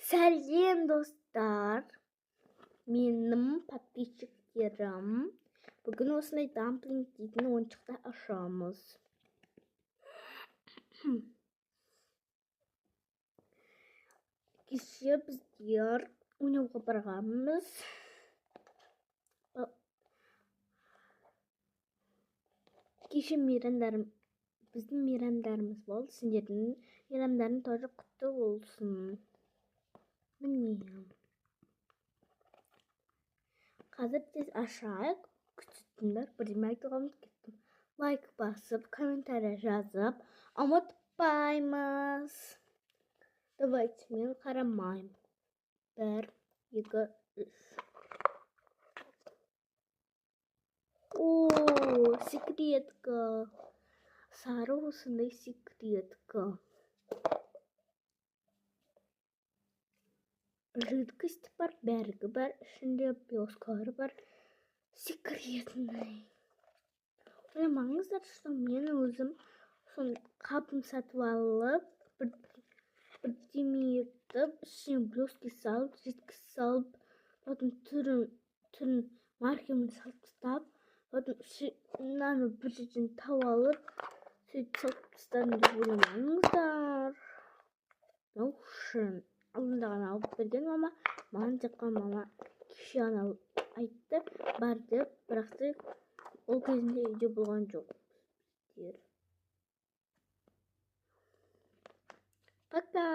Сәлем достар, менің подписчиктерім. Бүгін осындай дамплинг дейтін ойыншықты ашамыз. Кеше біздер ойнауға барғанбыз. Кеше біздің мейрамдарымыз болды. Сендердің мейрамдарың тоже құтты болсын. Міне. Қазір тез ашайық. Күтсіңдер, бірдеме айтуға ұмытып кеттім. Лайк басып, комментарий жазып, ұмытпаймыз. Давайте мен қарамайым. 1, 2, 3. О, секретка. Сары осындай секретка. Жидкость бар, бәргі бар, ішінде пескары бар. Секретный. Ойламаңыздар, что мен өзім қапын сатып алып, бірдеме етіп, ішіне блески салып, жидкость салып, потом түрін маркамен салып тастап, потом мынаны бір жерден тауып алып, сөйтіп салып тастадым деп ойламаңыздар. Алдында ғана алып берген маған тек қана мама кеше ғана айтты, бар деп, бірақ та ол кезінде үйде болған жоқ. Пока!